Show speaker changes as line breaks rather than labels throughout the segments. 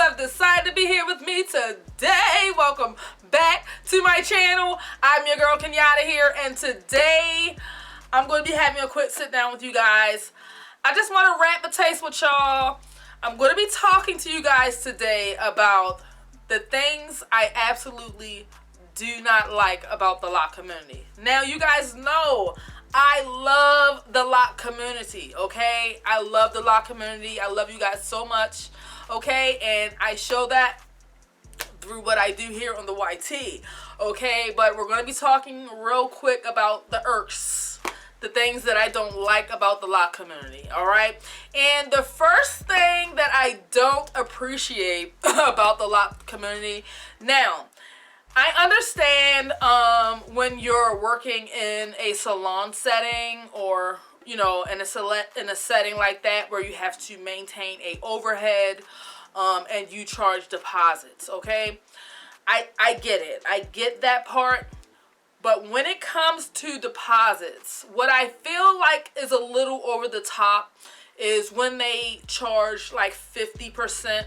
have decided to be here with me today. Welcome back to my channel. I'm your girl Kenyatta here, and today I'm going to be having a quick sit down with you guys. I just want to rap a taste with y'all. I'm going to be talking to you guys today about the things I absolutely do not like about the Loc community. Now, you guys know I love the Loc community, okay? I love the Loc community. I love you guys so much, okay? And I show that through what I do here on the YT, okay? But we're going to be talking real quick about the irks, the things that I don't like about the Loc community, all right? And the first thing that I don't appreciate about the Loc community, now, I understand when you're working in a salon setting or, you know, in a setting like that where you have to maintain a overhead and you charge deposits, okay? I get it. I get that part. But when it comes to deposits, what I feel like is a little over the top is when they charge like 50%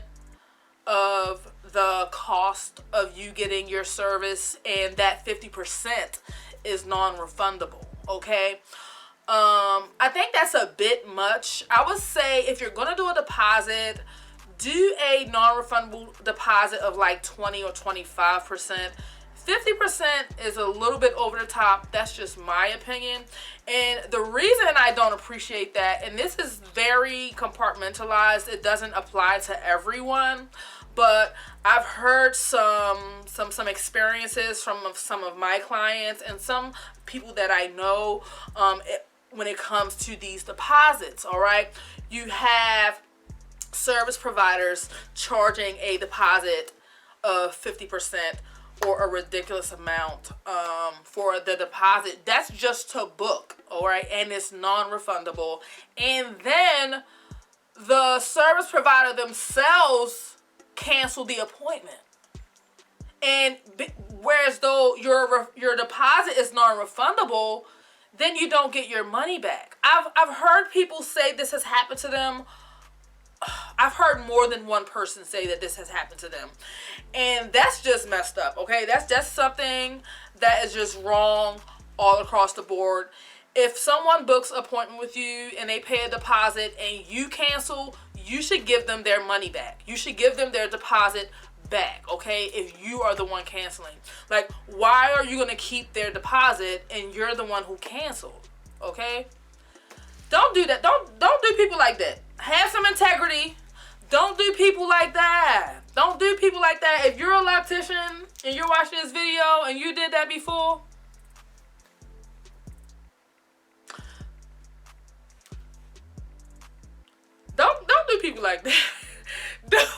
of the cost of you getting your service, and that 50% is non-refundable, okay? I think that's a bit much. I would say if you're gonna do a deposit, do a non-refundable deposit of like 20 or 25%. 50% is a little bit over the top. That's just my opinion. And the reason I don't appreciate that, and this is very compartmentalized, it doesn't apply to everyone, but I've heard some experiences from some of my clients and some people that I know when it comes to these deposits, all right? You have service providers charging a deposit of 50% or a ridiculous amount for the deposit. That's just to book, all right? And it's non-refundable. And then the service provider themselves cancel the appointment. And whereas though your deposit is non-refundable, then you don't get your money back. I've heard people say this has happened to them. I've heard more than one person say that this has happened to them. And that's just messed up, okay? That's something that is just wrong all across the board. If someone books an appointment with you and they pay a deposit and you cancel, you should give them their money back. You should give them their deposit back, okay? If you are the one canceling. Like, why are you going to keep their deposit and you're the one who canceled, okay? Don't do that. Don't do people like that. Have some integrity. Don't do people like that. Don't do people like that. If you're a loctician and you're watching this video and you did that before, don't do people like that. Don't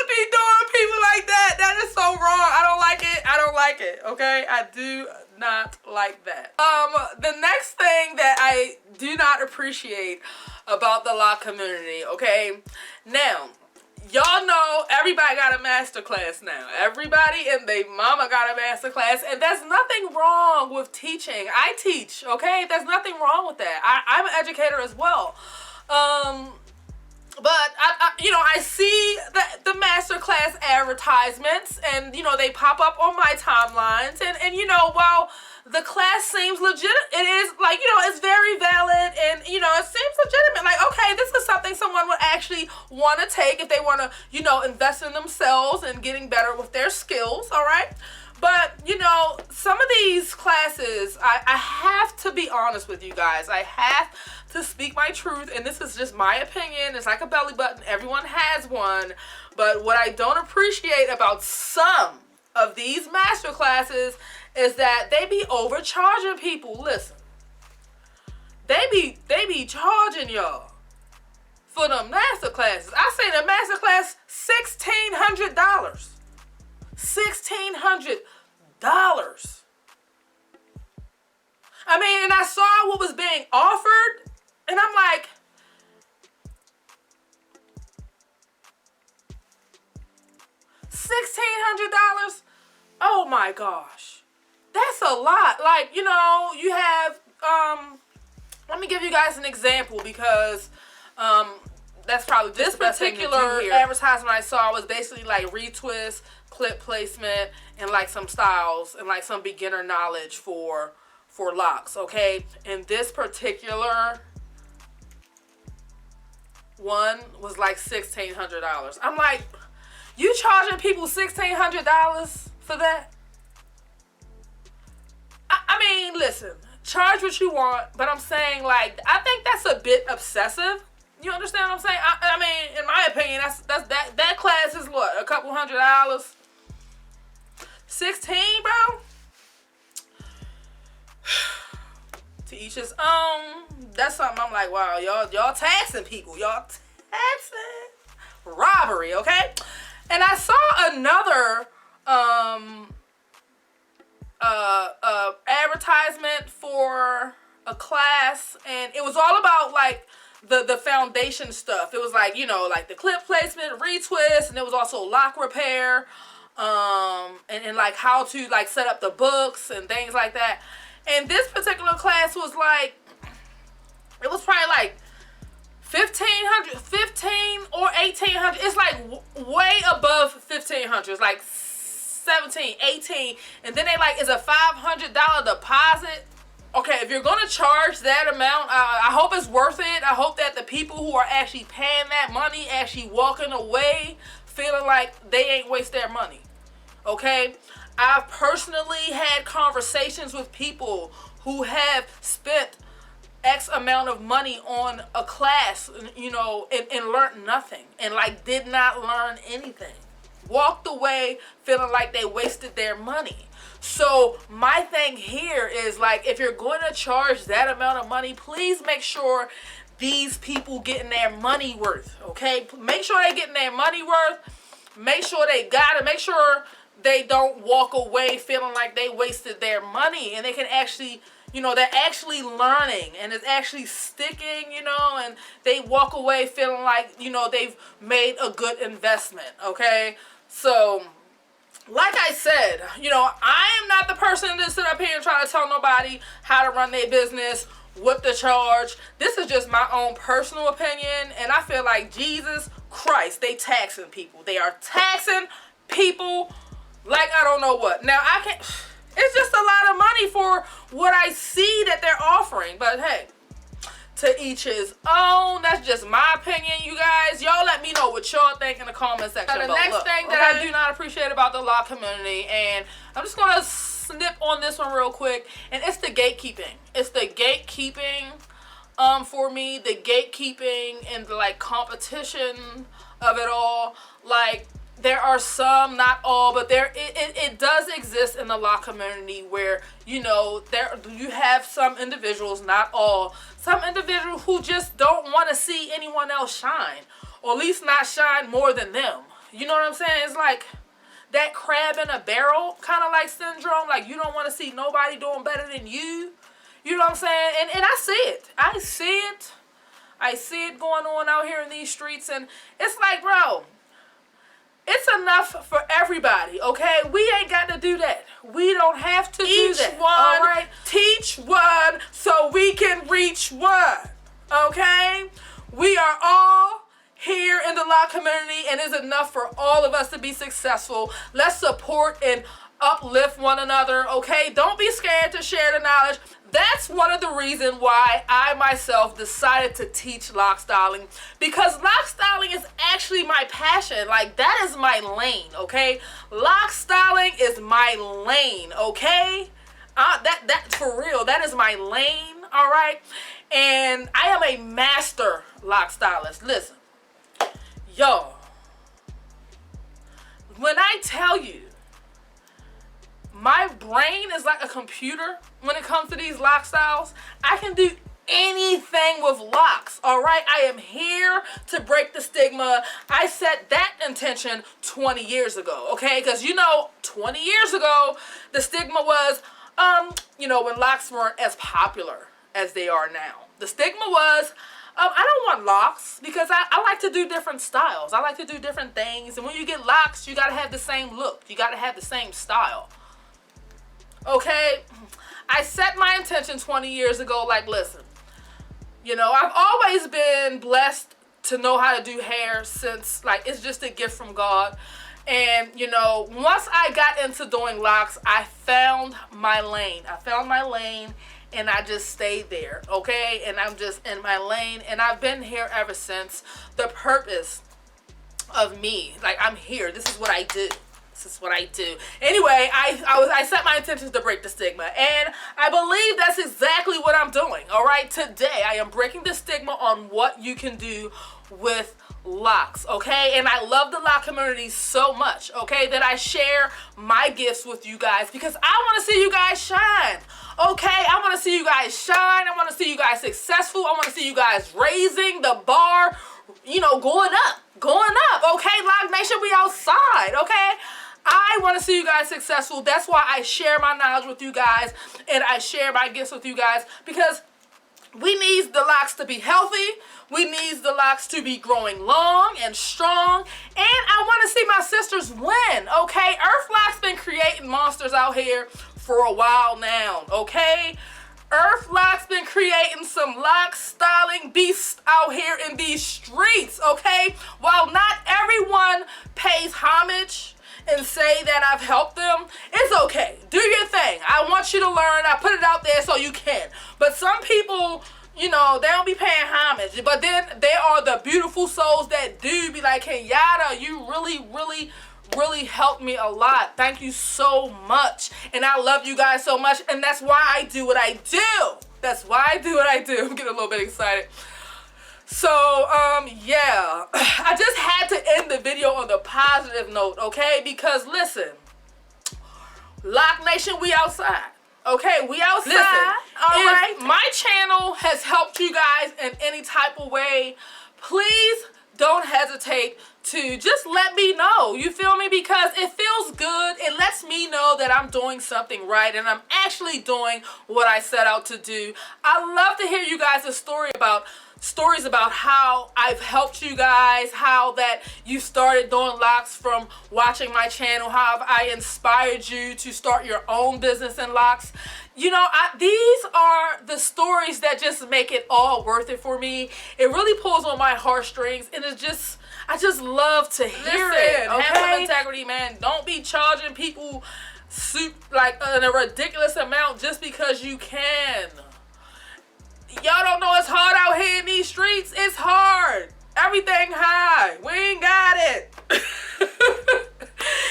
be doing people like that. That is so wrong. I don't like it. I don't like it. Okay? I do not like that. The next thing that I do not appreciate about the Loc community, okay? Now, y'all know everybody got a master class now. Everybody and their mama got a master class, and there's nothing wrong with teaching. I teach, okay? There's nothing wrong with that. I'm an educator as well. But I see the masterclass advertisements, and they pop up on my timelines, and while the class seems legit, it is like it's very valid, and it seems legitimate. Like, okay, this is something someone would actually want to take if they want to invest in themselves and getting better with their skills. All right. But, some of these classes, I have to be honest with you guys. I have to speak my truth, and this is just my opinion. It's like a belly button. Everyone has one. But what I don't appreciate about some of these master classes is that they be overcharging people. Listen, they be charging y'all for the master classes. I say the master class $1,600. $1,600. I mean, and I saw what was being offered, and I'm like, $1,600? Oh my gosh. That's a lot. Like, you have, let me give you guys an example, because that's probably just the best thing to do here. This particular advertisement I saw was basically like retwist, clip placement, and like some styles and like some beginner knowledge for locks, okay? And this particular one was like $1,600. I'm like, you charging people $1,600 for that? I mean, listen, charge what you want, but I'm saying, like, I think that's a bit obsessive. You understand what I'm saying? I mean, in my opinion, that class is what, a couple $100? 16, bro? To each his own. That's something I'm like, wow, y'all taxing people. Y'all taxing. Robbery, okay? And I saw another advertisement for a class, and it was all about like the foundation stuff. It was like, you know, like the clip placement, retwist, and it was also lock repair, and like how to like set up the books and things like that. And this particular class was like, it was probably like $1,500 or $1,800. It's like way above $1,500. It's like $17, $18, and then they like, is a $500 deposit. Okay, if you're gonna charge that amount, I hope it's worth it. I hope that the people who are actually paying that money actually walking away feeling like they ain't waste their money. Okay, I've personally had conversations with people who have spent X amount of money on a class, you know, and learned nothing, and like did not learn anything. Walked away feeling like they wasted their money. So my thing here is like, if you're going to charge that amount of money, please make sure these people getting their money worth, okay? Make sure they getting their money worth. Make sure they got it. Make sure they don't walk away feeling like they wasted their money, and they can actually, you know, they're actually learning and it's actually sticking, you know, and they walk away feeling like, you know, they've made a good investment, okay? So, like I said, you know, I am not the person to sit up here and try to tell nobody how to run their business, what to charge. This is just my own personal opinion, and I feel like Jesus Christ, they taxing people. They are taxing people like I don't know what. Now, I can't, it's just a lot of money for what I see that they're offering, but hey, to each his own. That's just my opinion, you guys. Y'all let me know what y'all think in the comment section below. The next thing that I do not appreciate about the lock community, and I'm just going to snip on this one real quick, and it's the gatekeeping. It's the gatekeeping for me, the gatekeeping and the like competition of it all. Like, there are some, not all, but it does exist in the lock community where, you know, you have some individuals, not all, some individuals who just don't want to see anyone else shine, or at least not shine more than them. You know what I'm saying? It's like that crab in a barrel kind of like syndrome. Like, you don't want to see nobody doing better than you. You know what I'm saying? And I see it. I see it. I see it going on out here in these streets, and it's like, bro, it's enough for everybody, okay? We ain't got to do that. We don't have to do that. Each one, all right? Teach one so we can reach one, okay? We are all here in the lock community, and it's enough for all of us to be successful. Let's support and uplift one another, okay? Don't be scared to share the knowledge. That's one of the reasons why I myself decided to teach lock styling, because lock styling is actually my passion. Like, that is my lane, okay? Lock styling is my lane, okay? That for real, that is my lane, all right? And I am a master lock stylist. Listen, y'all, when I tell you, my brain is like a computer when it comes to these lock styles. I can do anything with locks, all right? I am here to break the stigma. I set that intention 20 years ago, okay? Because, you know, 20 years ago, the stigma was, you know, when locks weren't as popular as they are now. The stigma was, I don't want locks because I like to do different styles. I like to do different things. And when you get locks, you got to have the same look. You got to have the same style. Okay, I set my intention 20 years ago, like, listen, you know, I've always been blessed to know how to do hair since, like, it's just a gift from God. And, you know, once I got into doing locks, I found my lane. And I just stayed there, okay? And I'm just in my lane, and I've been here ever since. The purpose of me, like, I'm here. This is what I do. Anyway, I set my intentions to break the stigma, and I believe that's exactly what I'm doing. All right, today I am breaking the stigma on what you can do with locks, okay? And I love the lock community so much, okay, that I share my gifts with you guys because I want to see you guys shine. Okay, I want to see you guys shine. I want to see you guys successful. I want to see you guys raising the bar, you know, going up. Okay, Loc Nation, we outside, okay? I want to see you guys successful. That's why I share my knowledge with you guys and I share my gifts with you guys, because we need the locks to be healthy. We need the locks to be growing long and strong. And I want to see my sisters win, okay? Earth Loc's been creating monsters out here for a while now, okay? Earth Loc's been creating some Loc Styling beasts out here in these streets, okay? While not everyone pays homage and say that I've helped them, it's okay. Do your thing. I want you to learn. I put it out there so you can. But some people, you know, they don't be paying homage. But then there are the beautiful souls that do be like, Kenyatta, you really helped me a lot. Thank you so much. And I love you guys so much. And that's why I do what I do. I'm getting a little bit excited. So, yeah, I just had to end the video on the positive note, okay? Because, listen, Loc Nation, we outside, okay? We outside. Listen, all right? My channel has helped you guys in any type of way, please don't hesitate to just let me know, you feel me? Because it feels good. It lets me know that I'm doing something right and I'm actually doing what I set out to do. I love to hear you guys' stories about how I've helped you guys, how that you started doing locks from watching my channel, how I inspired you to start your own business in locks. You know, these are the stories that just make it all worth it for me. It really pulls on my heartstrings, and it's just, I just love to hear it. Okay? Have some integrity, man. Don't be charging people like in a ridiculous amount just because you can. Y'all don't know it's hard out here in these streets. It's hard. Everything high. We ain't got it.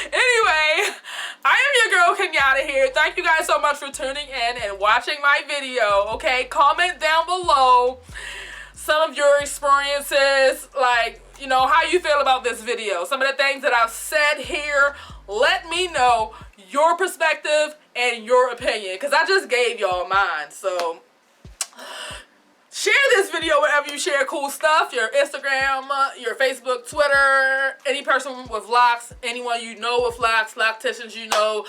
Anyway, I am your girl Kenyatta here. Thank you guys so much for tuning in and watching my video. Okay, comment down below some of your experiences, like, you know, how you feel about this video. Some of the things that I've said here. Let me know your perspective and your opinion, because I just gave y'all mine. So share this video wherever you share cool stuff. Your Instagram, your Facebook, Twitter, any person with locks, anyone you know with locks, locticians you know.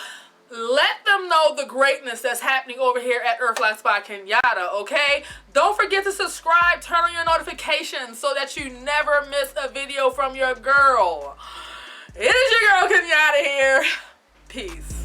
Let them know the greatness that's happening over here at Earth Locks by Kenyatta, okay? Don't forget to subscribe, turn on your notifications so that you never miss a video from your girl. It is your girl Kenyatta here. Peace.